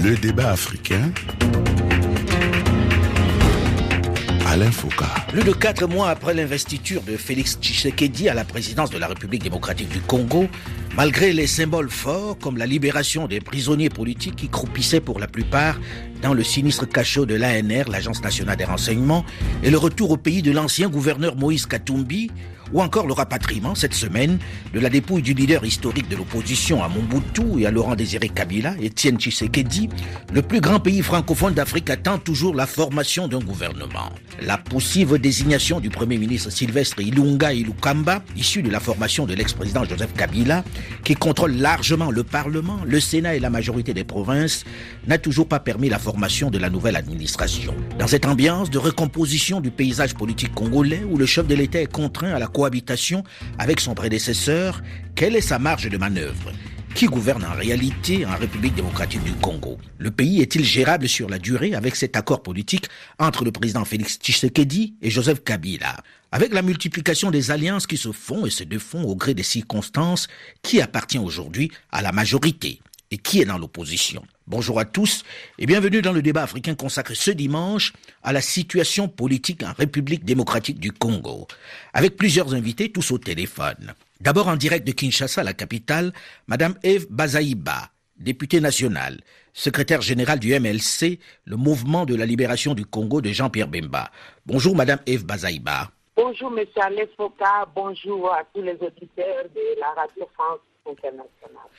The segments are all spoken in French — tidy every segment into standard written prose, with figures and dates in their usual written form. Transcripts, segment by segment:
Le débat africain. Alain Foucault. Plus de 4 mois après l'investiture de Félix Tshisekedi à la présidence de la République démocratique du Congo, malgré les symboles forts comme la libération des prisonniers politiques qui croupissaient pour la plupart dans le sinistre cachot de l'ANR, l'Agence nationale des renseignements, et le retour au pays de l'ancien gouverneur Moïse Katumbi, ou encore le rapatriement cette semaine de la dépouille du leader historique de l'opposition à Mobutu et à Laurent-Désiré Kabila, Étienne Tshisekedi, le plus grand pays francophone d'Afrique attend toujours la formation d'un gouvernement. La possible désignation du Premier ministre Sylvestre Ilunga Ilukamba, issu de la formation de l'ex-président Joseph Kabila, qui contrôle largement le Parlement, le Sénat et la majorité des provinces, n'a toujours pas permis la formation de la nouvelle administration. Dans cette ambiance de recomposition du paysage politique congolais, où le chef de l'État est contraint à la cohabitation avec son prédécesseur, quelle est sa marge de manœuvre ? Qui gouverne en réalité en République démocratique du Congo? Le pays est-il gérable sur la durée avec cet accord politique entre le président Félix Tshisekedi et Joseph Kabila? Avec la multiplication des alliances qui se font et se défont au gré des circonstances, qui appartient aujourd'hui à la majorité et qui est dans l'opposition? Bonjour à tous et bienvenue dans le débat africain consacré ce dimanche à la situation politique en République démocratique du Congo, avec plusieurs invités tous au téléphone. D'abord en direct de Kinshasa, la capitale, Madame Eve Bazaïba, députée nationale, secrétaire générale du MLC, le Mouvement de la Libération du Congo de Jean-Pierre Bemba. Bonjour Madame Eve Bazaïba. Bonjour Monsieur Alain Foucault, bonjour à tous les auditeurs de la Radio France Internationale.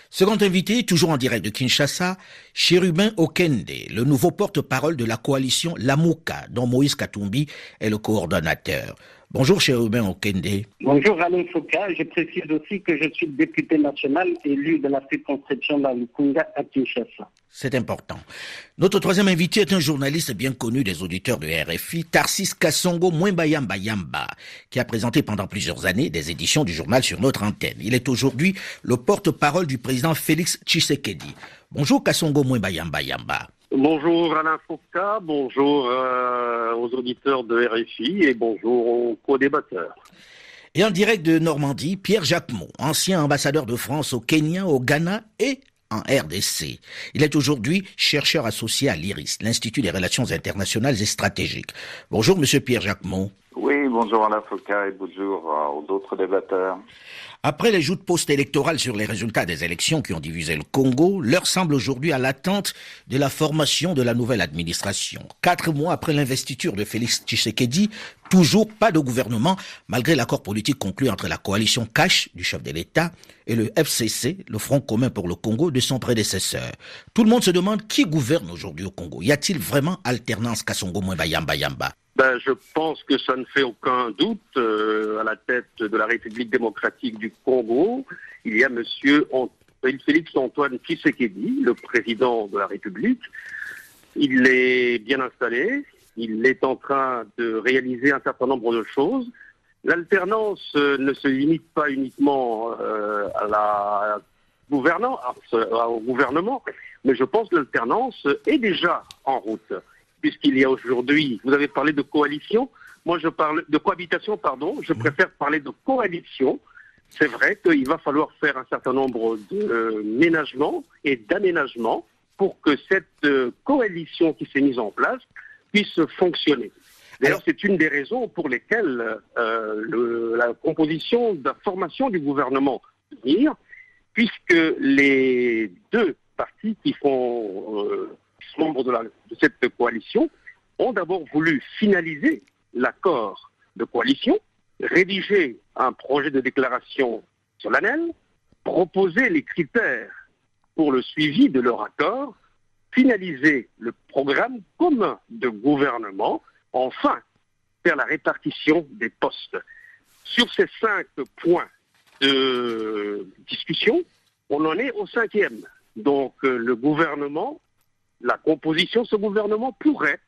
Second invité, toujours en direct de Kinshasa, Chérubin Okende, le nouveau porte-parole de la coalition Lamuka, dont Moïse Katumbi est le coordonnateur. Bonjour Chérubin Okende. Bonjour Alain Foucault, je précise aussi que je suis député national élu de la circonscription de la Lukunga à Kinshasa. C'est important. Notre troisième invité est un journaliste bien connu des auditeurs de RFI, Tarsis Kasongo Mwembayamba Yamba, qui a présenté pendant plusieurs années des éditions du journal sur notre antenne. Il est aujourd'hui le porte-parole du président Félix Tshisekedi. Bonjour Kasongo Mwembayamba Yamba. Bonjour Alain Foucault, bonjour aux auditeurs de RFI et bonjour aux co-débatteurs. Et en direct de Normandie, Pierre Jacquemot, ancien ambassadeur de France au Kenya, au Ghana et en RDC. Il est aujourd'hui chercheur associé à l'IRIS, l'Institut des Relations Internationales et Stratégiques. Bonjour Monsieur Pierre Jacquemot. Oui, bonjour Alain Foucault et bonjour aux autres débatteurs. Après les joutes post-électorales sur les résultats des élections qui ont divisé le Congo, l'heure semble aujourd'hui à l'attente de la formation de la nouvelle administration. 4 mois après l'investiture de Félix Tshisekedi, toujours pas de gouvernement, malgré l'accord politique conclu entre la coalition Cash du chef de l'État et le FCC, le Front commun pour le Congo, de son prédécesseur. Tout le monde se demande qui gouverne aujourd'hui au Congo. Y a-t-il vraiment alternance Kasongo Mwembayamba Yamba? Je pense que ça ne fait aucun doute. À la tête de la République démocratique du Congo, il y a monsieur Félix Antoine Tshisekedi, le président de la République. Il est bien installé, il est en train de réaliser un certain nombre de choses. L'alternance ne se limite pas uniquement à la gouvernance, au gouvernement, mais je pense que l'alternance est déjà en route. Puisqu'il y a aujourd'hui, vous avez parlé de coalition, moi je parle de cohabitation, je préfère parler de coalition. C'est vrai qu'il va falloir faire un certain nombre de ménagements et d'aménagements pour que cette coalition qui s'est mise en place puisse fonctionner. D'ailleurs, c'est une des raisons pour lesquelles la composition, la formation du gouvernement venir, puisque les deux partis qui font membres de cette coalition ont d'abord voulu finaliser l'accord de coalition, rédiger un projet de déclaration solennelle, proposer les critères pour le suivi de leur accord, finaliser le programme commun de gouvernement, enfin faire la répartition des postes. Sur ces 5 points de discussion, on en est au 5e. Donc le gouvernement, la composition de ce gouvernement pourrait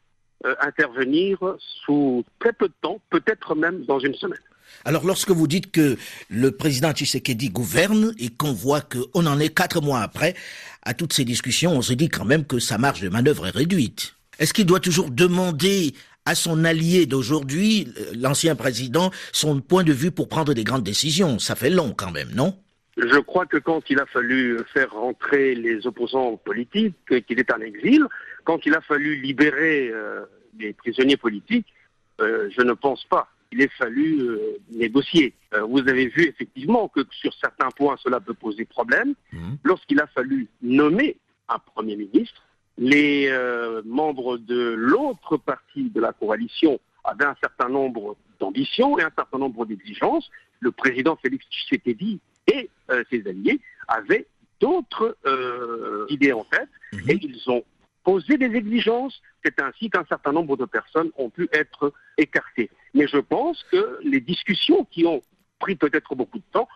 intervenir sous très peu de temps, peut-être même dans une semaine. Alors lorsque vous dites que le président Tshisekedi gouverne et qu'on voit qu'on en est 4 mois après, à toutes ces discussions, on se dit quand même que sa marge de manœuvre est réduite. Est-ce qu'il doit toujours demander à son allié d'aujourd'hui, l'ancien président, son point de vue pour prendre des grandes décisions? Ça fait long quand même, non? Je crois que quand il a fallu faire rentrer les opposants politiques, qu'il est en exil, quand il a fallu libérer les prisonniers politiques, je ne pense pas qu'il ait fallu négocier. Vous avez vu effectivement que sur certains points, cela peut poser problème. Lorsqu'il a fallu nommer un Premier ministre, les membres de l'autre partie de la coalition avaient un certain nombre d'ambitions et un certain nombre d'exigences. Le président Félix Tshisekedi et ses alliés avaient d'autres idées en tête et ils ont posé des exigences. C'est ainsi qu'un certain nombre de personnes ont pu être écartées. Mais je pense que les discussions qui ont pris peut-être beaucoup de temps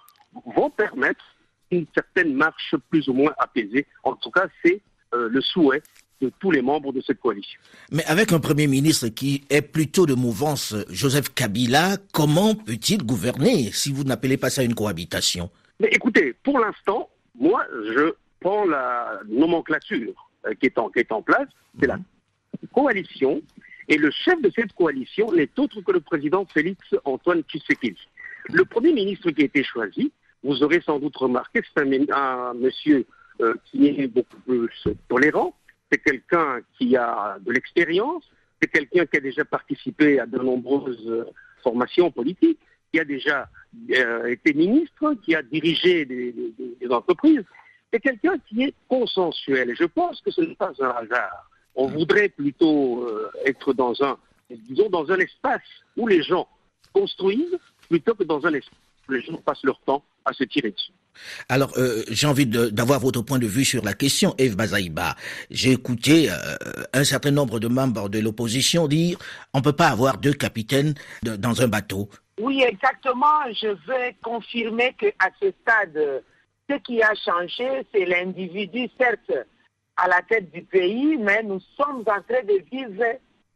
vont permettre une certaine marche plus ou moins apaisée. En tout cas, c'est le souhait de tous les membres de cette coalition. Mais avec un Premier ministre qui est plutôt de mouvance Joseph Kabila, comment peut-il gouverner si vous n'appelez pas ça une cohabitation? Mais écoutez, pour l'instant, moi, je prends la nomenclature qui est en place, c'est la coalition, et le chef de cette coalition n'est autre que le président Félix Antoine Tshisekedi. Le Premier ministre qui a été choisi, vous aurez sans doute remarqué, c'est un monsieur qui est beaucoup plus tolérant, c'est quelqu'un qui a de l'expérience, c'est quelqu'un qui a déjà participé à de nombreuses formations politiques, qui a déjà été ministre, qui a dirigé des entreprises. C'est quelqu'un qui est consensuel. Et je pense que ce n'est pas un hasard. On voudrait plutôt être dans un espace où les gens construisent plutôt que dans un espace où les gens passent leur temps à se tirer dessus. Alors, j'ai envie d'avoir votre point de vue sur la question, Eve Bazaïba. J'ai écouté un certain nombre de membres de l'opposition dire on ne peut pas avoir deux capitaines dans un bateau. Oui, exactement. Je veux confirmer qu'à ce stade, ce qui a changé, c'est l'individu, certes, à la tête du pays, mais nous sommes en train de vivre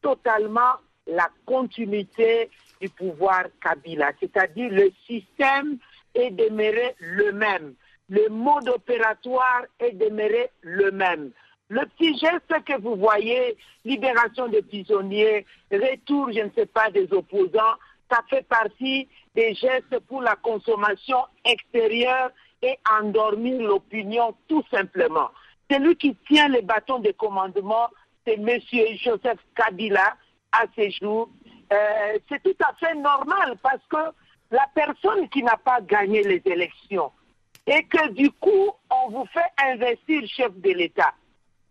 totalement la continuité du pouvoir Kabila. C'est-à-dire le système est demeuré le même. Le mode opératoire est demeuré le même. Le petit geste que vous voyez, libération des prisonniers, retour, je ne sais pas, des opposants, ça fait partie des gestes pour la consommation extérieure et endormir l'opinion tout simplement. Celui qui tient les bâtons de commandement, c'est M. Joseph Kabila à ces jours. C'est tout à fait normal parce que la personne qui n'a pas gagné les élections et que du coup, on vous fait investir chef de l'État,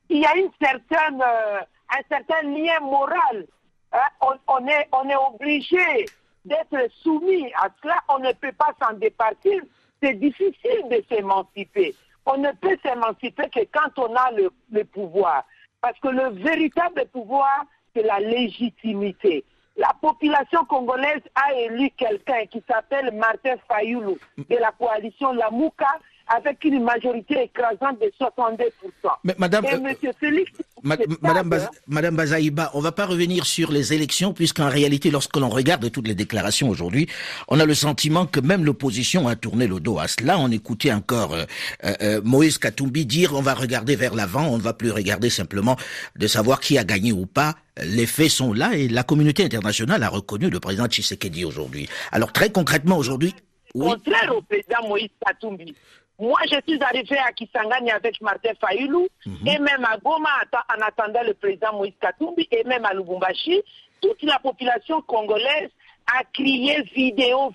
il y a un certain lien moral. Hein? On est obligé d'être soumis à cela. On ne peut pas s'en départir. C'est difficile de s'émanciper. On ne peut s'émanciper que quand on a le pouvoir. Parce que le véritable pouvoir, c'est la légitimité. La population congolaise a élu quelqu'un qui s'appelle Martin Fayoulou de la coalition Lamouka avec une majorité écrasante de 62%. Mais Madame, et M. Félix... Madame Bazaïba, on ne va pas revenir sur les élections puisqu'en réalité, lorsque l'on regarde toutes les déclarations aujourd'hui, on a le sentiment que même l'opposition a tourné le dos à cela. On écoutait encore Moïse Katumbi dire on va regarder vers l'avant, on ne va plus regarder simplement de savoir qui a gagné ou pas. Les faits sont là et la communauté internationale a reconnu le président Tshisekedi aujourd'hui. Alors très concrètement aujourd'hui... Oui. Contraire au président Moïse Katumbi. Moi, je suis arrivé à Kisangani avec Martin Fayoulou et même à Goma en attendant le président Moïse Katumbi et même à Lubumbashi, toute la population congolaise a crié vidéo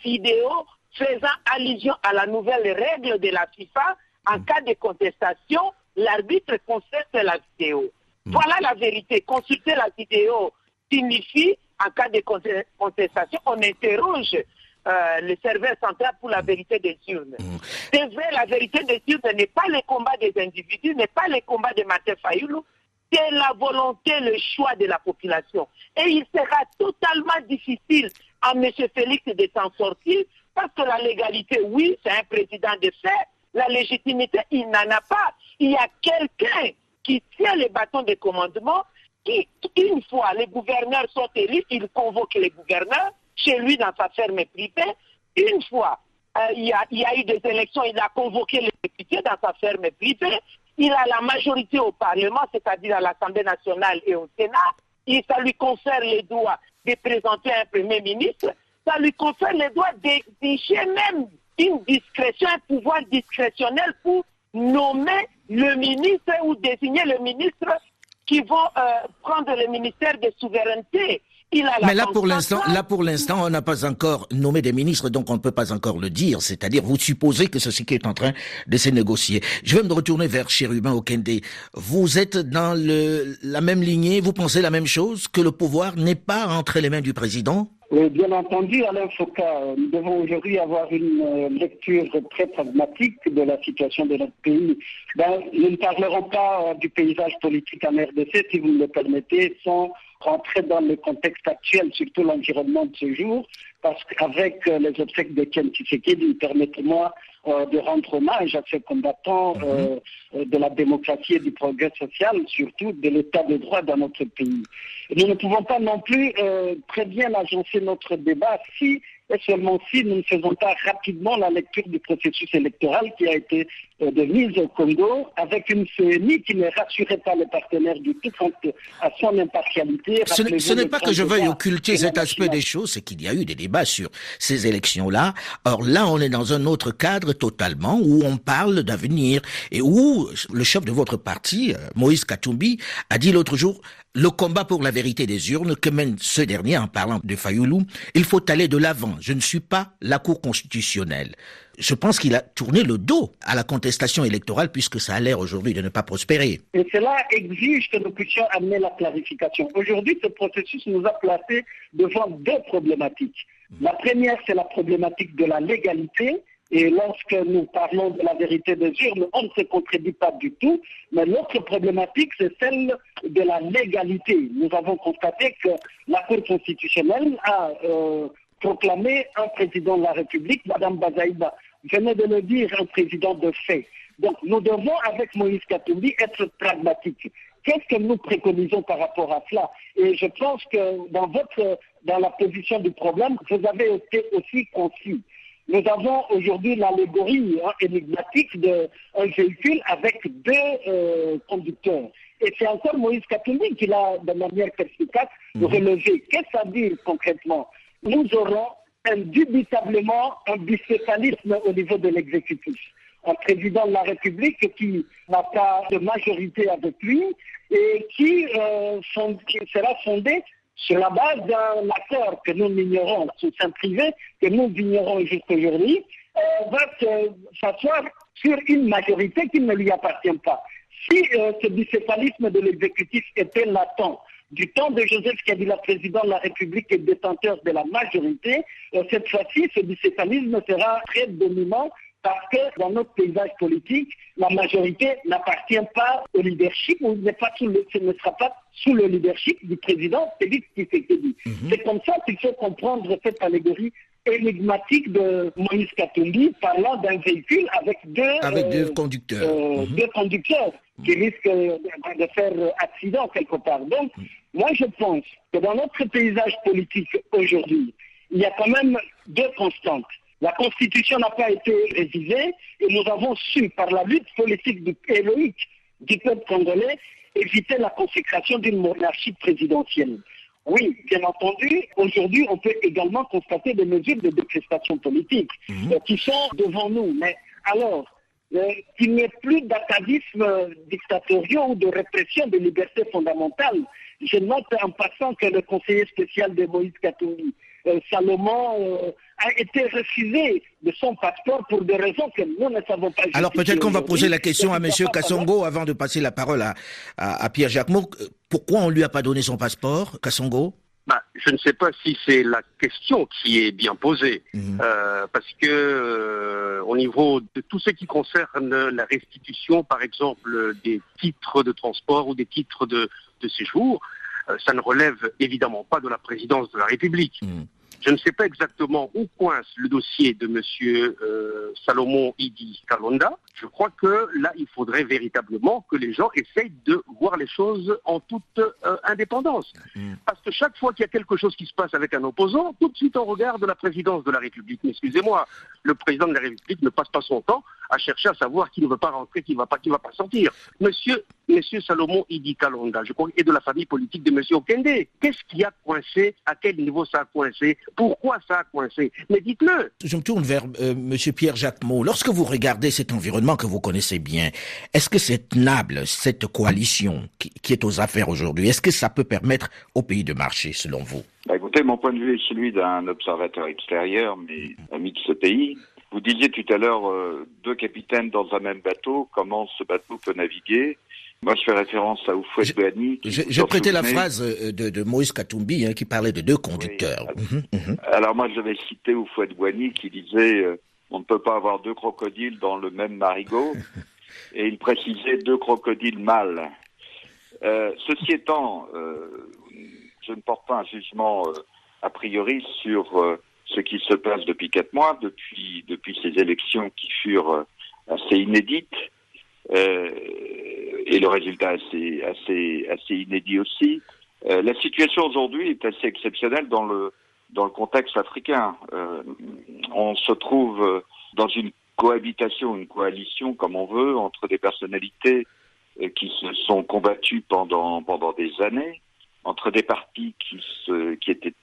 faisant allusion à la nouvelle règle de la FIFA. En cas de contestation, l'arbitre conteste la vidéo. Voilà la vérité. Consulter la vidéo signifie, en cas de contestation, on interroge le serveur central pour la vérité des urnes. C'est vrai, la vérité des urnes n'est pas le combat des individus, n'est pas le combat de Martin Fayoulou, c'est la volonté, le choix de la population. Et il sera totalement difficile à M. Félix de s'en sortir parce que la légalité, oui, c'est un président de fait, la légitimité, il n'en a pas. Il y a quelqu'un qui tient les bâtons de commandement qui, une fois les gouverneurs sont élus, il convoque les gouverneurs chez lui dans sa ferme privée. Une fois, il y a eu des élections, il a convoqué les députés dans sa ferme privée. Il a la majorité au Parlement, c'est-à-dire à l'Assemblée nationale et au Sénat. Et ça lui confère les droits de présenter un Premier ministre. Ça lui confère les droits d'exiger même une discrétion, un pouvoir discrétionnel pour nommer le ministre ou désigner le ministre qui vont prendre le ministère de souveraineté. Mais là pour l'instant, on n'a pas encore nommé des ministres, donc on ne peut pas encore le dire. C'est-à-dire, vous supposez que c'est ce qui est en train de se négocier. Je vais me retourner vers Chérubin Okende. Vous êtes dans la même lignée, vous pensez la même chose, que le pouvoir n'est pas entre les mains du président? Oui, bien entendu, Alain Foucault, nous devons aujourd'hui avoir une lecture très pragmatique de la situation de notre pays. Nous ne parlerons pas du paysage politique en RDC, si vous me le permettez, sans rentrer dans le contexte actuel, surtout l'environnement de ce jour, parce qu'avec les obsèques de Ken Tshisekedi, permettez-moi de rendre hommage à ces combattants de la démocratie et du progrès social, surtout de l'état de droit dans notre pays. Nous ne pouvons pas non plus très bien agencer notre débat si et seulement si nous ne faisons pas rapidement la lecture du processus électoral qui a été de mise au Congo, avec une CENI qui ne rassurait pas les partenaires du tout quant à son impartialité. Ce n'est pas que je veuille occulter cet aspect des choses, c'est qu'il y a eu des débats sur ces élections-là. Or là, on est dans un autre cadre totalement, où on parle d'avenir, et où le chef de votre parti, Moïse Katumbi, a dit l'autre jour, le combat pour la vérité des urnes que mène ce dernier en parlant de Fayoulou, il faut aller de l'avant. Je ne suis pas la Cour constitutionnelle. Je pense qu'il a tourné le dos à la contestation électorale puisque ça a l'air aujourd'hui de ne pas prospérer. Et cela exige que nous puissions amener la clarification. Aujourd'hui, ce processus nous a placés devant deux problématiques. La première, c'est la problématique de la légalité. Et lorsque nous parlons de la vérité des urnes, on ne se contredit pas du tout. Mais l'autre problématique, c'est celle de la légalité. Nous avons constaté que la Cour constitutionnelle a proclamé un président de la République, Mme Bazaïba. Venez de le dire, un président de fait. Donc nous devons, avec Moïse Katumbi, être pragmatiques. Qu'est-ce que nous préconisons par rapport à cela? Et je pense que dans la position du problème, vous avez été aussi concis. Nous avons aujourd'hui l'allégorie énigmatique d'un véhicule avec deux conducteurs. Et c'est encore Moïse Katumbi qui l'a, de manière perspicace, relevé. Qu'est-ce que ça veut dire concrètement? Nous aurons indubitablement un bicéphalisme au niveau de l'exécutif. Un président de la République qui n'a pas de majorité avec lui et qui sera fondé sur la base d'un accord que nous ignorons, sous sein privé, que nous ignorons jusqu'aujourd'hui, va s'asseoir sur une majorité qui ne lui appartient pas. Si ce bicéphalisme de l'exécutif était latent, du temps de Joseph Kabila, président de la République et détenteur de la majorité, cette fois-ci, ce bicéphalisme sera très dominant parce que dans notre paysage politique, la majorité n'appartient pas au leadership ou ne sera pas sous le leadership du président Félix Tshisekedi. C'est comme ça qu'il faut comprendre cette allégorie énigmatique de Moïse Katumbi parlant d'un véhicule avec deux conducteurs. Deux conducteurs qui risquent de faire accident quelque part. Donc, moi je pense que dans notre paysage politique aujourd'hui, il y a quand même deux constantes. La Constitution n'a pas été révisée et nous avons su, par la lutte politique héroïque du peuple congolais, éviter la consécration d'une monarchie présidentielle. Oui, bien entendu, aujourd'hui, on peut également constater des mesures de décrestation politique qui sont devant nous. Mais alors, qu'il n'y ait plus d'atavisme dictatorial ou de répression des libertés fondamentales, je note en passant que le conseiller spécial de Moïse Katumbi, Salomon, a été refusé de son passeport pour des raisons que nous ne savons pas. Alors peut-être qu'on va poser la question à M. Kassongo avant de passer la parole à Pierre Jacquemot. Pourquoi on ne lui a pas donné son passeport, Kassongo? Je ne sais pas si c'est la question qui est bien posée, parce que au niveau de tout ce qui concerne la restitution, par exemple, des titres de transport ou des titres de séjour, ça ne relève évidemment pas de la présidence de la République. Je ne sais pas exactement où coince le dossier de M. Salomon Idi Kalonda. Je crois que là, il faudrait véritablement que les gens essayent de voir les choses en toute indépendance. Parce que chaque fois qu'il y a quelque chose qui se passe avec un opposant, tout de suite on regarde la présidence de la République. Mais excusez-moi, le président de la République ne passe pas son temps à chercher à savoir qui ne veut pas rentrer, qui ne va pas sortir. Monsieur Salomon Idi Kalonda, je crois, est de la famille politique de monsieur Okende. Qu'est-ce qui a coincé? À quel niveau ça a coincé? Pourquoi ça a coincé? Mais dites-le. Je me tourne vers monsieur Pierre Jacquemot. Lorsque vous regardez cet environnement que vous connaissez bien, est-ce que c'est tenable, cette coalition qui est aux affaires aujourd'hui? Est-ce que ça peut permettre au pays de marcher, selon vous? Écoutez, mon point de vue est celui d'un observateur extérieur, mais ami de ce pays. Vous disiez tout à l'heure, deux capitaines dans un même bateau, comment ce bateau peut naviguer? Moi, je fais référence à Houphouët-Boigny. Je prêtais la phrase de Moïse Katumbi, qui parlait de deux conducteurs. Oui. Alors moi, je vais citer Houphouët-Boigny qui disait on ne peut pas avoir deux crocodiles dans le même marigot, et il précisait deux crocodiles mâles. Ceci étant, je ne porte pas un jugement a priori sur ce qui se passe depuis 4 mois, depuis ces élections qui furent assez inédites, et le résultat assez inédit aussi. La situation aujourd'hui est assez exceptionnelle dans le contexte africain. On se trouve dans une cohabitation, une coalition, comme on veut, entre des personnalités qui se sont combattues pendant des années, entre des partis qui étaient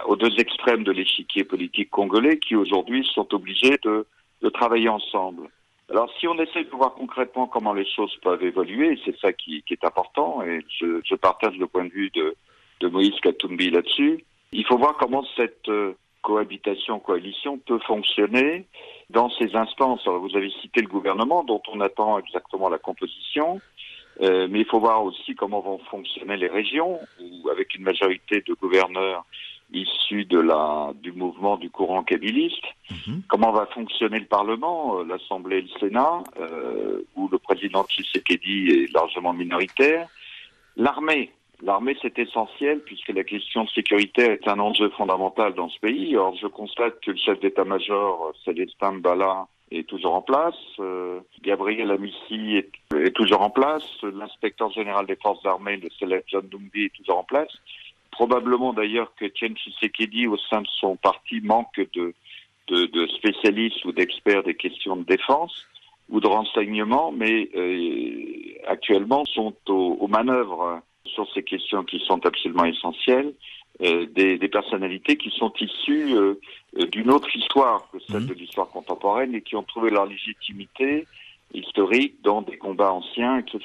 aux deux extrêmes de l'échiquier politique congolais, qui aujourd'hui sont obligés de travailler ensemble. Alors, si on essaie de voir concrètement comment les choses peuvent évoluer, c'est ça qui est important, et je partage le point de vue de Moïse Katumbi là-dessus, il faut voir comment cette coalition peut fonctionner dans ces instances. Alors, vous avez cité le gouvernement, dont on attend exactement la composition, mais il faut voir aussi comment vont fonctionner les régions, où avec une majorité de gouverneurs issus du mouvement du courant kabiliste, comment va fonctionner le Parlement, l'Assemblée et le Sénat, où le président Tshisekedi est largement minoritaire. L'armée, c'est essentiel puisque la question sécuritaire est un enjeu fondamental dans ce pays. Or, je constate que le chef d'état-major, Célestin Mbala, est toujours en place. Gabriel Amissi est toujours en place. L'inspecteur général des forces armées, le célèbre John Dumbi, est toujours en place. Probablement d'ailleurs que Etienne Tshisekedi, au sein de son parti, manque de spécialistes ou d'experts des questions de défense ou de renseignement, mais actuellement sont aux manœuvres sur ces questions qui sont absolument essentielles, des personnalités qui sont issues d'une autre histoire que celle de l'histoire contemporaine et qui ont trouvé leur légitimité historique dans des combats anciens, etc.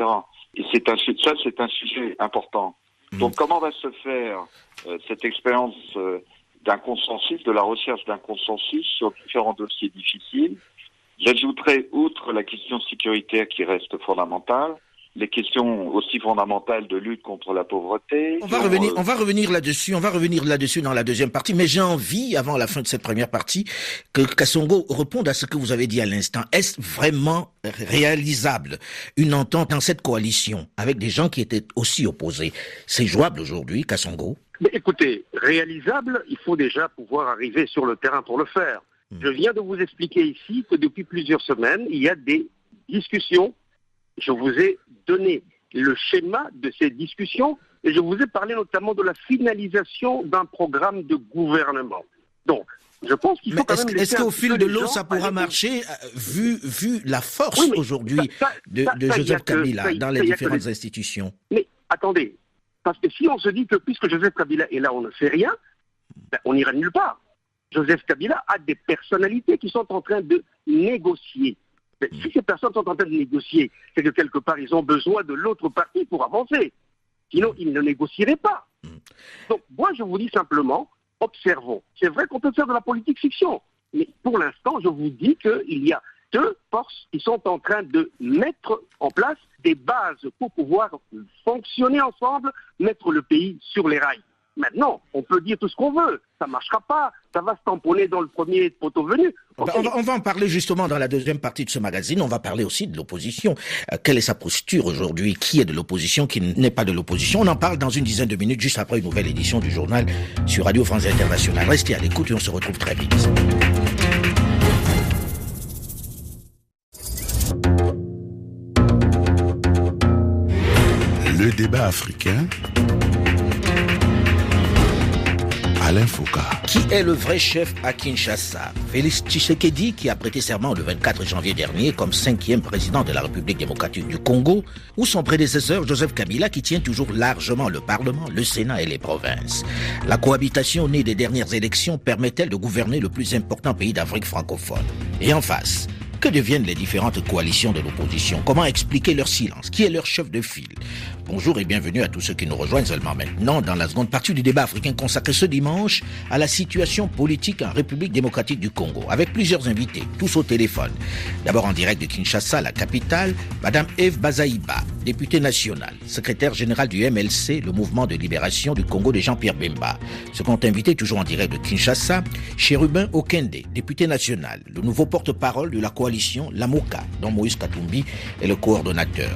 Et c'est un sujet important. Donc comment va se faire cette expérience d'un consensus, de la recherche d'un consensus sur différents dossiers difficiles? J'ajouterai, outre la question sécuritaire qui reste fondamentale, les questions aussi fondamentales de lutte contre la pauvreté. On va revenir là-dessus dans la deuxième partie, mais j'ai envie, avant la fin de cette première partie, que Kassongo réponde à ce que vous avez dit à l'instant. Est-ce vraiment réalisable une entente dans cette coalition avec des gens qui étaient aussi opposés? C'est jouable aujourd'hui, Kassongo? Mais écoutez, réalisable, il faut déjà pouvoir arriver sur le terrain pour le faire. Je viens de vous expliquer ici que depuis plusieurs semaines, il y a des discussions. Je vous ai donné le schéma de ces discussions et je vous ai parlé notamment de la finalisation d'un programme de gouvernement. Donc, je pense qu'il faut quand même... Est-ce qu'au fil de l'eau, ça pourra marcher, vu la force aujourd'hui de Joseph Kabila dans les différentes institutions? Mais attendez, parce que si on se dit que puisque Joseph Kabila est là, on ne fait rien, on n'ira nulle part. Joseph Kabila a des personnalités qui sont en train de négocier. Mais si ces personnes sont en train de négocier, c'est que quelque part, ils ont besoin de l'autre parti pour avancer. Sinon, ils ne négocieraient pas. Donc, moi, je vous dis simplement, observons. C'est vrai qu'on peut faire de la politique fiction, mais pour l'instant, je vous dis qu'il y a deux forces qui sont en train de mettre en place des bases pour pouvoir fonctionner ensemble, mettre le pays sur les rails. Maintenant, on peut dire tout ce qu'on veut, ça ne marchera pas, ça va se tamponner dans le premier poteau venu. Okay. On va en parler justement dans la deuxième partie de ce magazine, on va parler aussi de l'opposition. Quelle est sa posture aujourd'hui? Qui est de l'opposition, qui n'est pas de l'opposition? On en parle dans une dizaine de minutes, juste après une nouvelle édition du journal sur Radio France Internationale. Restez à l'écoute et on se retrouve très vite. Le débat africain Alain Foucault. Qui est le vrai chef à Kinshasa? Félix Tshisekedi, qui a prêté serment le 24 janvier dernier comme 5e président de la République démocratique du Congo, ou son prédécesseur Joseph Kabila, qui tient toujours largement le Parlement, le Sénat et les provinces? La cohabitation née des dernières élections permet-elle de gouverner le plus important pays d'Afrique francophone? Et en face, que deviennent les différentes coalitions de l'opposition? Comment expliquer leur silence? Qui est leur chef de file? Bonjour et bienvenue à tous ceux qui nous rejoignent seulement maintenant dans la seconde partie du débat africain consacré ce dimanche à la situation politique en République démocratique du Congo, avec plusieurs invités, tous au téléphone. D'abord en direct de Kinshasa, la capitale, Madame Eve Bazaïba, députée nationale, secrétaire générale du MLC, le mouvement de libération du Congo de Jean-Pierre Bemba. Second invité, toujours en direct de Kinshasa, Chérubin Okende, député national, le nouveau porte-parole de la coalition Lamoka, dont Moïse Katumbi est le coordonnateur.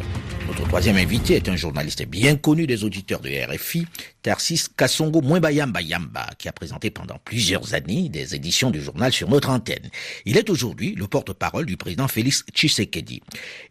Notre troisième invité est un journaliste bien connu des auditeurs de RFI, Tarsis Kasongo Mwenbayamba Yamba, qui a présenté pendant plusieurs années des éditions du journal sur notre antenne. Il est aujourd'hui le porte-parole du président Félix Tshisekedi.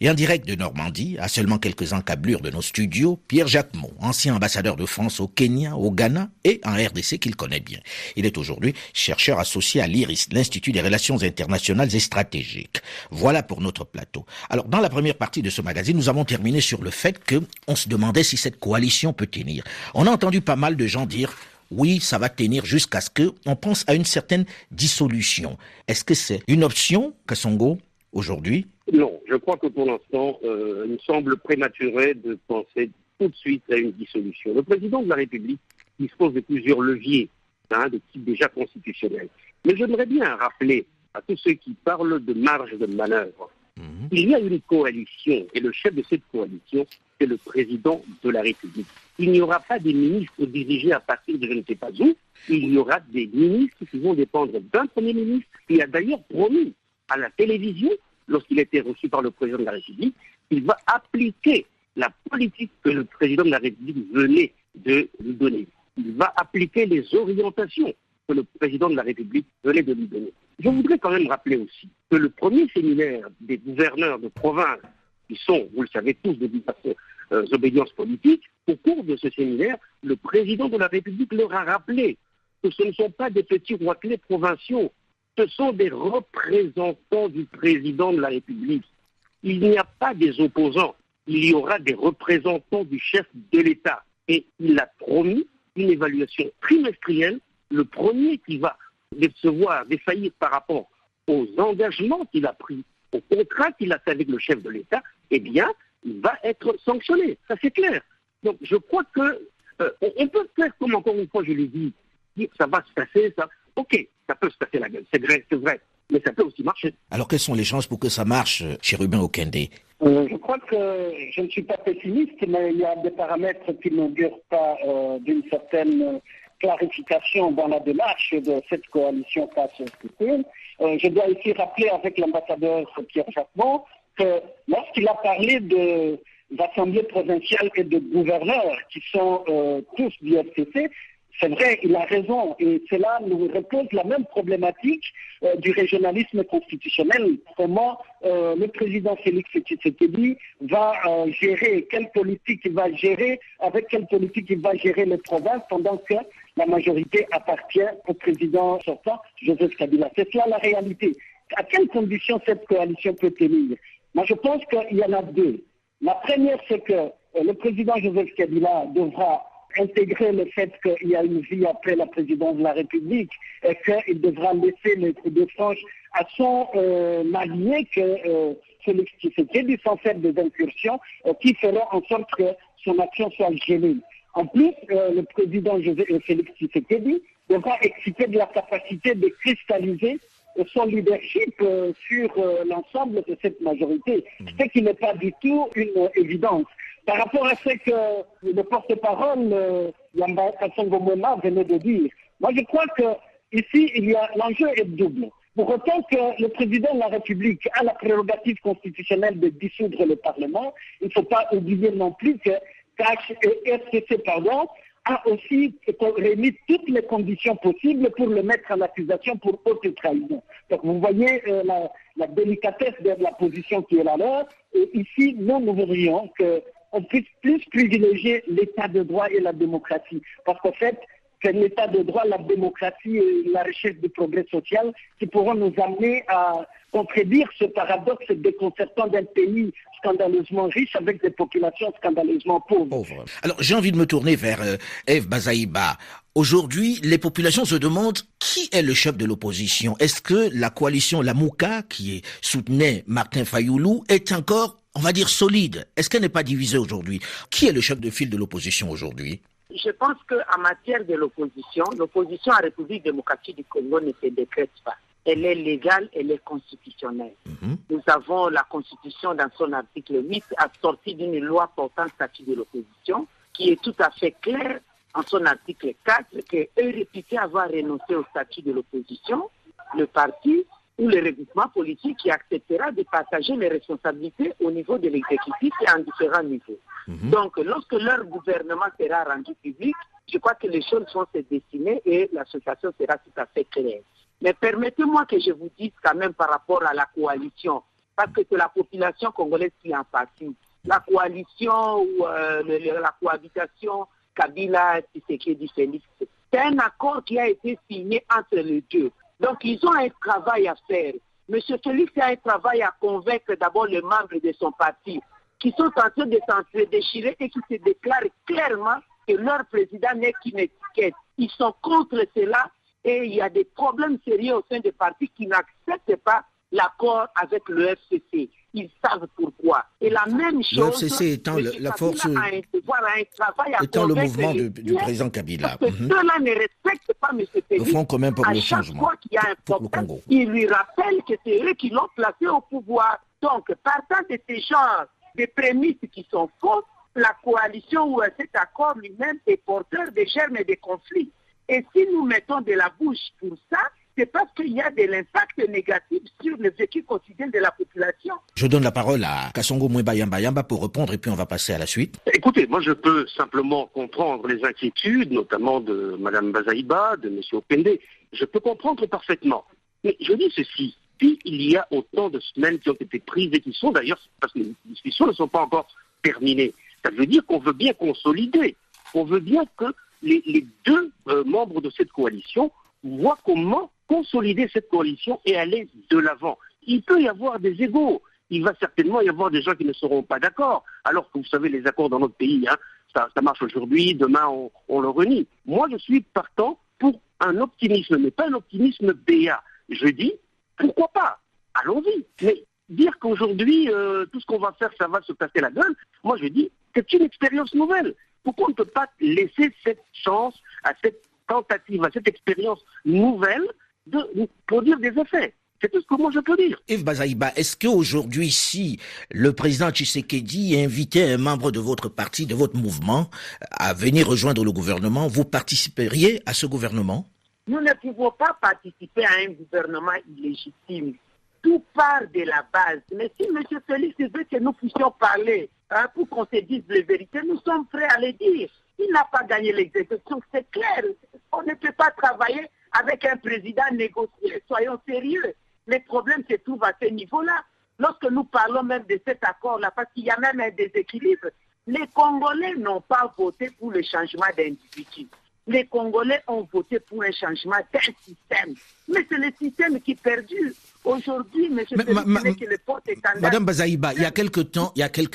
Et en direct de Normandie, à seulement quelques encablures de nos studios, Pierre Jacquemot, ancien ambassadeur de France au Kenya, au Ghana et en RDC qu'il connaît bien. Il est aujourd'hui chercheur associé à l'IRIS, l'Institut des Relations Internationales et Stratégiques. Voilà pour notre plateau. Alors, dans la première partie de ce magazine, nous avons terminé sur le fait qu'on se demandait si cette coalition peut tenir. On a entendu pas mal de gens dire oui, ça va tenir jusqu'à ce qu'on pense à une certaine dissolution. Est-ce que c'est une option, Kasongo, aujourd'hui? Non, je crois que pour l'instant, il me semble prématuré de penser tout de suite à une dissolution. Le président de la République dispose de plusieurs leviers, de type déjà constitutionnel. Mais j'aimerais bien rappeler à tous ceux qui parlent de marge de manœuvre, il y a une coalition, et le chef de cette coalition, c'est le président de la République. Il n'y aura pas des ministres dirigés à partir de je ne sais pas où, il y aura des ministres qui vont dépendre d'un premier ministre, qui a d'ailleurs promis à la télévision, lorsqu'il a été reçu par le président de la République, qu'il va appliquer la politique que le président de la République venait de lui donner. Il va appliquer les orientations que le président de la République venait de lui donner. Je voudrais quand même rappeler aussi que le premier séminaire des gouverneurs de province, qui sont, vous le savez tous, de diverses obédiences politiques, au cours de ce séminaire, le président de la République leur a rappelé que ce ne sont pas des petits roitelets provinciaux, ce sont des représentants du président de la République. Il n'y a pas des opposants, il y aura des représentants du chef de l'État. Et il a promis une évaluation trimestrielle, le premier qui va défaillir par rapport aux engagements qu'il a pris, au contrat qu'il a fait avec le chef de l'État, eh bien, il va être sanctionné. Ça, c'est clair. Donc, je crois que on peut faire comme, encore une fois, je l'ai dit, dire ça va se passer, ça. Ok, ça peut se passer la gueule, c'est vrai. Mais ça peut aussi marcher. Alors, quelles sont les chances pour que ça marche, Chérubin Okende? Je crois que je ne suis pas pessimiste, mais il y a des paramètres qui n'augurent pas d'une certaine clarification dans la démarche de cette coalition face au scrutin. Je dois ici rappeler avec l'ambassadeur Pierre Jacquemot que lorsqu'il a parlé d'assemblées provinciales et de gouverneurs qui sont tous du FCC, c'est vrai, il a raison, et cela nous repose la même problématique du régionalisme constitutionnel. Comment le président Félix Tshisekedi va gérer, quelle politique il va gérer, avec quelle politique il va gérer les provinces, pendant que la majorité appartient au président sortant, Joseph Kabila. C'est cela la réalité. À quelles conditions cette coalition peut tenir? Moi, je pense qu'il y en a deux. La première, c'est que le président Joseph Kabila devra intégrer le fait qu'il y a une vie après la présidence de la République et qu'il devra laisser les coups de franche à son allié que Félix Tshisekedi, sans faire des incursions qui feront en sorte que son action soit gênée. En plus, le président Félix Tshisekedi devra exciter de la capacité de cristalliser son leadership sur l'ensemble de cette majorité, ce qui n'est pas du tout une évidence. Par rapport à ce que le porte-parole Yamba Kasongo Mwema venait de dire, moi je crois que ici l'enjeu est double. Pour autant que le président de la République a la prérogative constitutionnelle de dissoudre le Parlement, il ne faut pas oublier non plus que FCC a aussi réuni toutes les conditions possibles pour le mettre en accusation pour haute trahison. Donc vous voyez la délicatesse de la position qui est la leur. Et ici, nous voudrions qu'on puisse plus privilégier l'état de droit et la démocratie. Parce qu'en fait, c'est l'état de droit, la démocratie et la recherche du progrès social qui pourront nous amener à contredire ce paradoxe déconcertant d'un pays scandaleusement riche avec des populations scandaleusement pauvres. Alors, j'ai envie de me tourner vers Eve Bazaïba. Aujourd'hui, les populations se demandent qui est le chef de l'opposition. Est-ce que la coalition Lamouka, qui soutenait Martin Fayoulou, est encore, on va dire, solide? Est-ce qu'elle n'est pas divisée aujourd'hui? Qui est le chef de file de l'opposition aujourd'hui? Je pense qu'en matière de l'opposition en République démocratique du Congo ne se décrète pas. Elle est légale, elle est constitutionnelle. Nous avons la Constitution dans son article 8 assortie d'une loi portant statut de l'opposition qui est tout à fait claire en son article 4 que est réputé avoir renoncé au statut de l'opposition, le parti ou le regroupement politique qui acceptera de partager les responsabilités au niveau de l'exécutif et en différents niveaux. Donc, lorsque leur gouvernement sera rendu public, je crois que les choses vont se dessiner et l'association sera tout à fait claire. Mais permettez-moi que je vous dise quand même par rapport à la coalition, parce que c'est la population congolaise qui en partie. La coalition ou la cohabitation Kabila-Tshisekedi Félix, c'est un accord qui a été signé entre les deux. Donc ils ont un travail à faire. M. Félix a un travail à convaincre d'abord les membres de son parti qui sont en train de s'en déchirer et qui se déclarent clairement que leur président n'est qu'une étiquette. Ils sont contre cela. Et il y a des problèmes sérieux au sein des partis qui n'acceptent pas l'accord avec le FCC. Ils savent pourquoi. Et la même chose... Le FCC étant la force... étant le mouvement du président Kabila. Parce que ceux-là ne respectent pas M. Félix. Le Front commun pour le changement. À chaque fois qu'il y a un problème, ils lui rappellent que c'est eux qui l'ont placé au pouvoir. Donc, partant de ces genres de prémices qui sont fausses, la coalition ou cet accord lui-même est porteur de germes et de conflits. Et si nous mettons de la bouche pour ça, c'est parce qu'il y a de l'impact négatif sur le vécu quotidien de la population. Je donne la parole à Kasongo Moueba pour répondre et puis on va passer à la suite. Écoutez, moi je peux simplement comprendre les inquiétudes, notamment de Mme Bazaïba, de M. Okende. Je peux comprendre parfaitement. Mais je dis ceci, s'il y a autant de semaines qui ont été prises et qui sont d'ailleurs, parce que les discussions ne sont pas encore terminées, ça veut dire qu'on veut bien consolider, on veut bien que les deux membres de cette coalition voient comment consolider cette coalition et aller de l'avant. Il peut y avoir des égos. Il va certainement y avoir des gens qui ne seront pas d'accord. Alors que vous savez, les accords dans notre pays, ça marche aujourd'hui, demain on le renie. Moi, je suis partant pour un optimisme, mais pas un optimisme béat. Je dis, pourquoi pas? Allons-y. Mais dire qu'aujourd'hui, tout ce qu'on va faire, ça va se casser la gueule, moi je dis, c'est une expérience nouvelle. Pourquoi on ne peut pas laisser cette chance à cette tentative, à cette expérience nouvelle de produire des effets? C'est tout ce que moi je peux dire. Yves Bazaïba, est-ce qu'aujourd'hui, si le président Tshisekedi invitait un membre de votre parti, de votre mouvement, à venir rejoindre le gouvernement, vous participeriez à ce gouvernement? Nous ne pouvons pas participer à un gouvernement illégitime. Tout part de la base. Mais si M. Félix veut que nous puissions parler, pour qu'on se dise la vérité, nous sommes prêts à le dire. Il n'a pas gagné l'exécution, c'est clair. On ne peut pas travailler avec un président négocié. Soyons sérieux. Les problèmes se trouvent à ce niveau-là. Lorsque nous parlons même de cet accord-là, parce qu'il y a même un déséquilibre, les Congolais n'ont pas voté pour le changement d'individu. Les Congolais ont voté pour un changement d'un système. Mais c'est le système qui perdure. Aujourd'hui, M. Félix, que le porte-étendard... Madame Bazaïba, il y a quelque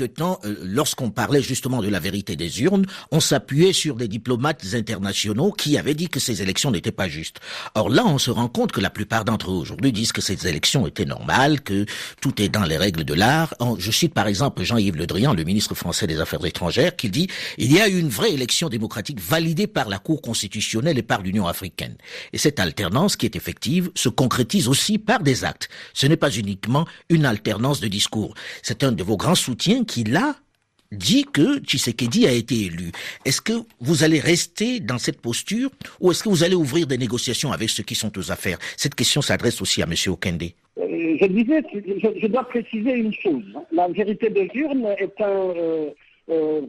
temps, lorsqu'on parlait justement de la vérité des urnes, on s'appuyait sur des diplomates internationaux qui avaient dit que ces élections n'étaient pas justes. Or là, on se rend compte que la plupart d'entre eux aujourd'hui disent que ces élections étaient normales, que tout est dans les règles de l'art. Je cite par exemple Jean-Yves Le Drian, le ministre français des Affaires étrangères, qui dit « Il y a eu une vraie élection démocratique validée par la Cour constitutionnelle et par l'Union africaine. Et cette alternance qui est effective se concrétise aussi par des actes. Ce n'est pas uniquement une alternance de discours. C'est un de vos grands soutiens qui, là, dit que Tshisekedi a été élu. Est-ce que vous allez rester dans cette posture ou est-ce que vous allez ouvrir des négociations avec ceux qui sont aux affaires? Cette question s'adresse aussi à M. Okende. Je disais, je dois préciser une chose. La vérité des urnes est un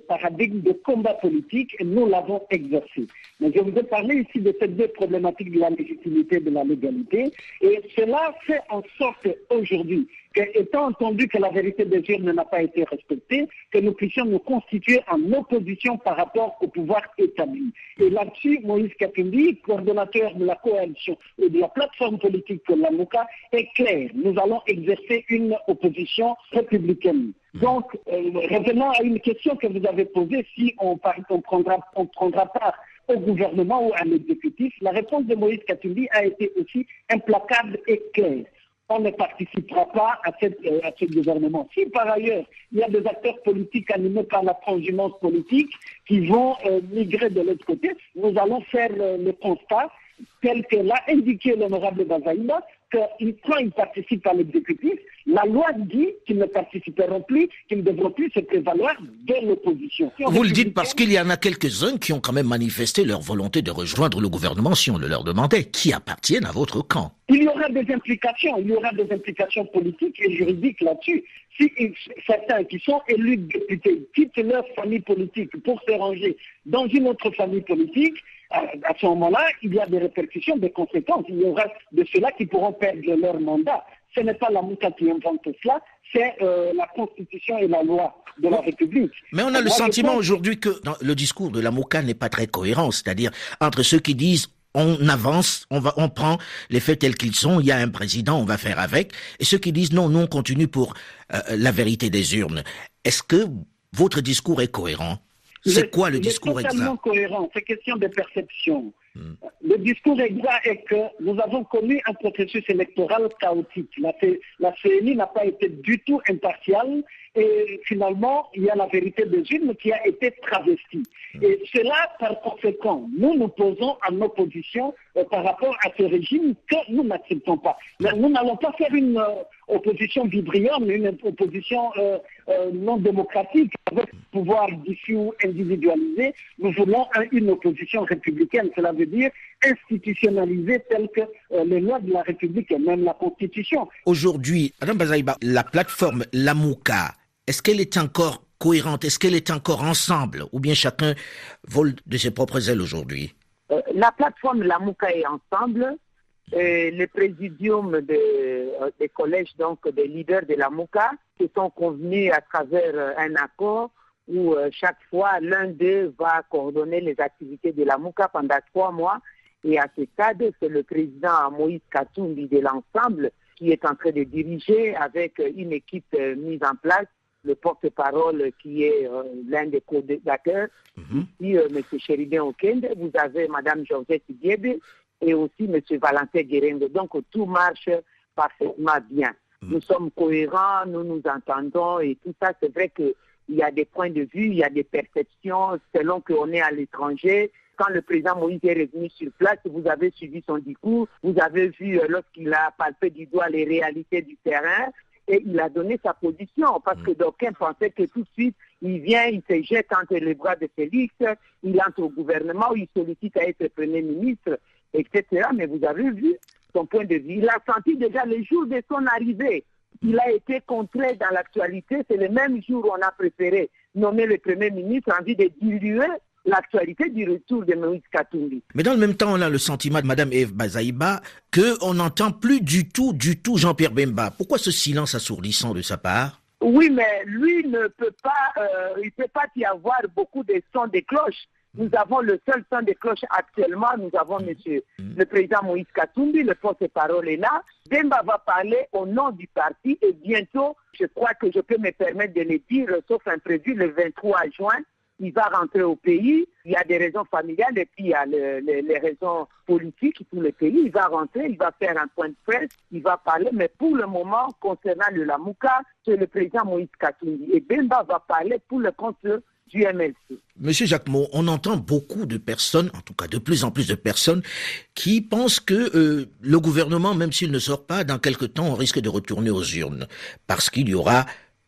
paradigme de combat politique et nous l'avons exercé. Mais je vous ai parlé ici de ces deux problématiques de la légitimité et de la légalité et cela fait en sorte aujourd'hui étant entendu que la vérité des urnes n'a pas été respectée, que nous puissions nous constituer en opposition par rapport au pouvoir établi. Et là-dessus, Moïse Katumbi, coordonnateur de la coalition et de la plateforme politique de la Mouka, est clair. Nous allons exercer une opposition républicaine. Donc, revenons à une question que vous avez posée, si on prendra part au gouvernement ou à l'exécutif. La réponse de Moïse Katumbi a été aussi implacable et claire. On ne participera pas à ce gouvernement. Si par ailleurs, il y a des acteurs politiques animés par la transhumance politique qui vont migrer de l'autre côté, nous allons faire le constat tel que l'a indiqué l'honorable Bazaïba, que quand ils participent à l'exécutif, la loi dit qu'ils ne participeront plus, qu'ils ne devront plus se prévaloir de l'opposition. Vous le dites parce qu'il y en a quelques-uns qui ont quand même manifesté leur volonté de rejoindre le gouvernement si on le leur demandait, qui appartiennent à votre camp. Il y aura des implications politiques et juridiques là-dessus. Si certains qui sont élus députés quittent leur famille politique pour se ranger dans une autre famille politique, à ce moment-là, il y a des répercussions, des conséquences. Il y aura de ceux-là qui pourront perdre leur mandat. Ce n'est pas la Mouka qui invente cela, c'est la Constitution et la loi de la République. Mais on a le sentiment aujourd'hui que le discours de la Mouka n'est pas très cohérent, c'est-à-dire entre ceux qui disent on avance, on prend les faits tels qu'ils sont, il y a un président, on va faire avec, et ceux qui disent non, nous on continue pour la vérité des urnes. Est-ce que votre discours est cohérent ? C'est quoi le discours exact ? C'est totalement cohérent, c'est question de perception. Le discours exact est que nous avons connu un processus électoral chaotique. La CENI n'a pas été du tout impartiale et finalement, il y a la vérité des urnes qui a été travestie. Et cela, par conséquent, nous posons en opposition par rapport à ce régime que nous n'acceptons pas. Nous n'allons pas faire une opposition vibrillante, mais une opposition non démocratique avec pouvoir diffus ou individualisé. Nous voulons une opposition républicaine. Cela veut dire institutionnalisée telle que les lois de la République et même la Constitution. Aujourd'hui, Madame Bazaïba, la plateforme Lamouka, est-ce qu'elle est encore cohérente? Est-ce qu'elle est encore ensemble? Ou bien chacun vole de ses propres ailes aujourd'hui? La plateforme Lamouka est ensemble. Le présidium des collèges, donc des leaders de Lamouka, se sont convenus à travers un accord où chaque fois l'un d'eux va coordonner les activités de Lamouka pendant 3 mois. Et à ce stade, c'est le président Moïse Katumbi de l'ensemble qui est en train de diriger avec une équipe mise en place, le porte-parole qui est l'un des co-débateurs, ici M. Sheridan Okende, vous avez Mme Georgette Diebe et aussi M. Valentin Guérengo. Donc tout marche parfaitement bien. Nous sommes cohérents, nous nous entendons et tout ça. C'est vrai qu'il y a des points de vue, il y a des perceptions selon qu'on est à l'étranger. Quand le président Moïse est revenu sur place, vous avez suivi son discours, vous avez vu lorsqu'il a palpé du doigt les réalités du terrain et il a donné sa position parce que d'aucuns pensaient que tout de suite, il vient, il se jette entre les bras de Félix, il entre au gouvernement, il sollicite à être Premier ministre, etc. Mais vous avez vu son point de vue. Il a senti déjà le jour de son arrivée. Il a été contré dans l'actualité. C'est le même jour où on a préféré nommer le Premier ministre en vue de diluer l'actualité du retour de Moïse Katumbi. Mais dans le même temps, on a le sentiment de Mme Eve Bazaïba qu'on n'entend plus du tout Jean-Pierre Bemba. Pourquoi ce silence assourdissant de sa part? Oui, mais lui ne peut pas, il ne peut pas y avoir beaucoup de sons de cloches. Nous avons le seul son de cloche actuellement. Nous avons monsieur le président Moïse Katumbi, le porte-parole est là. Bemba va parler au nom du parti et bientôt, je crois que je peux me permettre de le dire, sauf imprévu, le 23 juin, il va rentrer au pays. Il y a des raisons familiales et puis il y a les raisons politiques pour le pays. Il va rentrer, il va faire un point de presse, il va parler. Mais pour le moment, concernant le Lamouka, c'est le président Moïse Katumbi. Et Bemba va parler pour le compte du MLC. Monsieur Jacquemot, on entend beaucoup de personnes, en tout cas de plus en plus de personnes, qui pensent que le gouvernement, même s'il ne sort pas, dans quelque temps, on risque de retourner aux urnes. Parce qu'il y aura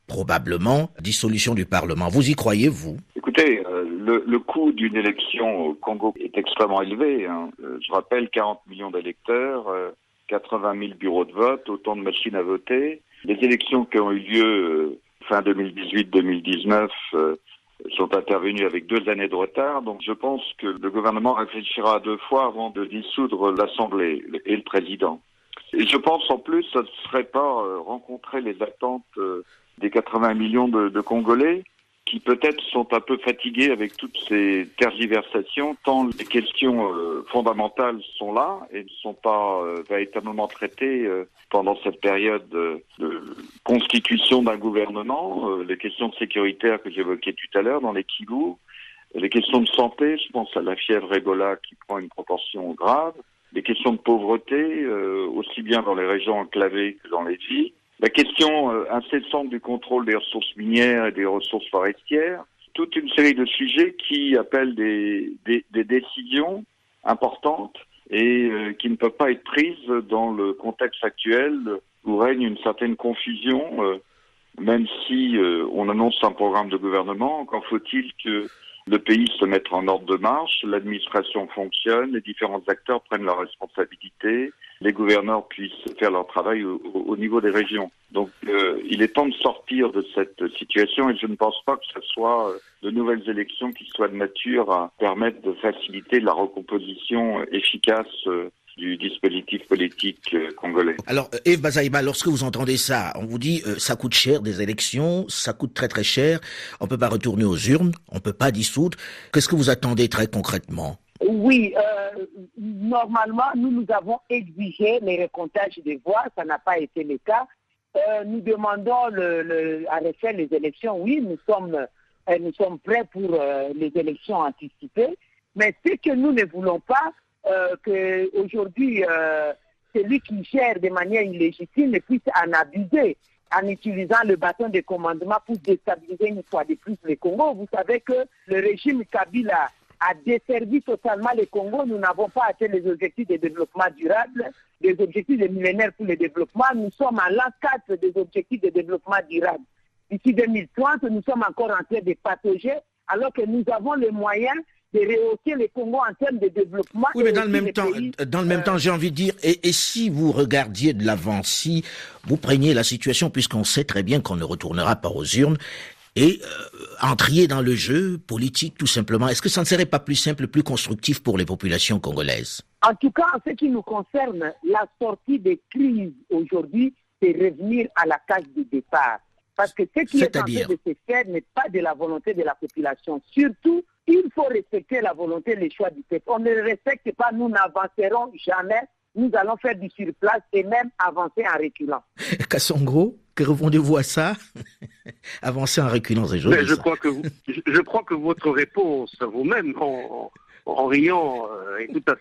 probablement dissolution du Parlement. Vous y croyez, vous? Écoutez, le coût d'une élection au Congo est extrêmement élevé. Je rappelle 40 millions d'électeurs, 80 000 bureaux de vote, autant de machines à voter. Les élections qui ont eu lieu fin 2018-2019 sont intervenues avec 2 années de retard. Donc je pense que le gouvernement réfléchira 2 fois avant de dissoudre l'Assemblée et le président. Et Et je pense en plus, ça ne serait pas rencontrer les attentes des 80 millions de Congolais, qui peut-être sont un peu fatigués avec toutes ces tergiversations, tant les questions fondamentales sont là et ne sont pas véritablement traitées pendant cette période de constitution d'un gouvernement. Les questions sécuritaires que j'évoquais tout à l'heure dans les Kivu, les questions de santé, je pense à la fièvre Ebola qui prend une proportion grave, les questions de pauvreté, aussi bien dans les régions enclavées que dans les villes, la question incessante du contrôle des ressources minières et des ressources forestières, toute une série de sujets qui appellent des décisions importantes et qui ne peuvent pas être prises dans le contexte actuel où règne une certaine confusion, même si on annonce un programme de gouvernement. Encore faut-il que le pays se mette en ordre de marche, l'administration fonctionne, les différents acteurs prennent leurs responsabilités, les gouverneurs puissent faire leur travail au niveau des régions. Donc il est temps de sortir de cette situation et je ne pense pas que ce soit de nouvelles élections qui soient de nature à permettre de faciliter la recomposition efficace du dispositif politique congolais. Alors, Yves Bazaïba, lorsque vous entendez ça, on vous dit ça coûte cher des élections, ça coûte très très cher, on peut pas retourner aux urnes, on peut pas dissoudre. Qu'est-ce que vous attendez très concrètement? Oui, normalement, nous avons exigé les recomptages des voix, ça n'a pas été le cas. Nous demandons à refaire les élections, oui, nous sommes prêts pour les élections anticipées, mais ce que nous ne voulons pas, qu'aujourd'hui, celui qui gère de manière illégitime puisse en abuser en utilisant le bâton de commandement pour déstabiliser une fois de plus le Congo. Vous savez que le régime Kabila a desservi totalement le Congo. Nous n'avons pas atteint les objectifs de développement durable, des objectifs de millénaire pour le développement. Nous sommes à l'an 4 des objectifs de développement durable. D'ici 2030, nous sommes encore en train de patauger, alors que nous avons les moyens de rehausser le Congo en termes de développement. Oui, mais dans le même temps, j'ai envie de dire, et si vous regardiez de l'avant, si vous preniez la situation, puisqu'on sait très bien qu'on ne retournera pas aux urnes, et entriez dans le jeu politique tout simplement, est-ce que ça ne serait pas plus simple, plus constructif pour les populations congolaises? En tout cas, en ce qui nous concerne, la sortie des crises aujourd'hui, c'est revenir à la case de départ. Parce que ce qui est en train de se faire n'est pas de la volonté de la population. Surtout, il faut respecter la volonté, les choix du peuple. On ne le respecte pas, nous n'avancerons jamais. Nous allons faire du surplace et même avancer en reculant. Kassongo, que répondez-vous à ça? Avancer en reculant, c'est joli. Je crois que votre réponse vous-même, en riant, est tout à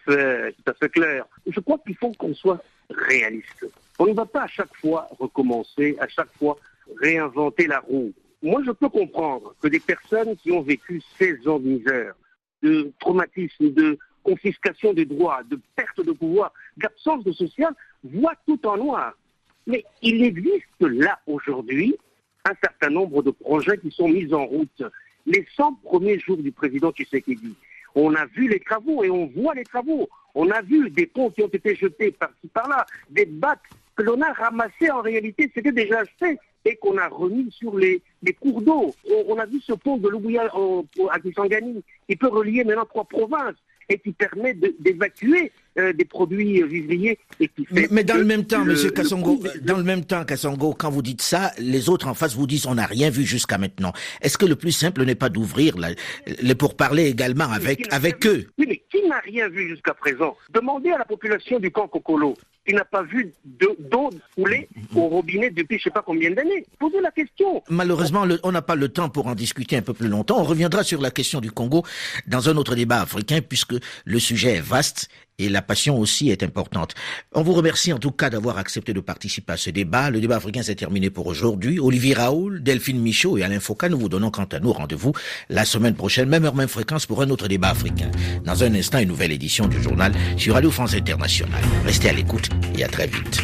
fait claire. Je crois qu'il faut qu'on soit réaliste. On ne va pas à chaque fois recommencer, à chaque fois réinventer la roue. Moi, je peux comprendre que des personnes qui ont vécu 16 ans de misère, de traumatisme, de confiscation des droits, de perte de pouvoir, d'absence de social, voient tout en noir. Mais il existe là, aujourd'hui, un certain nombre de projets qui sont mis en route. Les 100 premiers jours du président Tshisekedi, on a vu les travaux et on voit les travaux. On a vu des ponts qui ont été jetés par-ci, par-là, des bacs que l'on a ramassés en réalité, c'était déjà fait et qu'on a remis sur les cours d'eau. On a vu ce pont de Lubuya à Kisangani qui peut relier maintenant 3 provinces et qui permet d'évacuer des produits vivriers. Et qui fait mais dans le même temps, Monsieur Kassongo, Kassongo, quand vous dites ça, les autres en face vous disent on n'a rien vu jusqu'à maintenant. Est-ce que le plus simple n'est pas d'ouvrir les pourparlers également avec eux? Oui, mais qui n'a rien vu jusqu'à présent? Demandez à la population du camp Kokolo, qui n'a pas vu d'eau couler au robinet depuis je ne sais pas combien d'années. Posez la question. Malheureusement, on n'a pas le temps pour en discuter un peu plus longtemps. On reviendra sur la question du Congo dans un autre débat africain, puisque le sujet est vaste et la passion aussi est importante. On vous remercie en tout cas d'avoir accepté de participer à ce débat. Le débat africain s'est terminé pour aujourd'hui. Olivier Raoul, Delphine Michaud et Alain Foucault, nous vous donnons quant à nous rendez-vous la semaine prochaine, même heure, même fréquence pour un autre débat africain. Dans un instant, une nouvelle édition du journal sur Radio France Internationale. Restez à l'écoute et à très vite.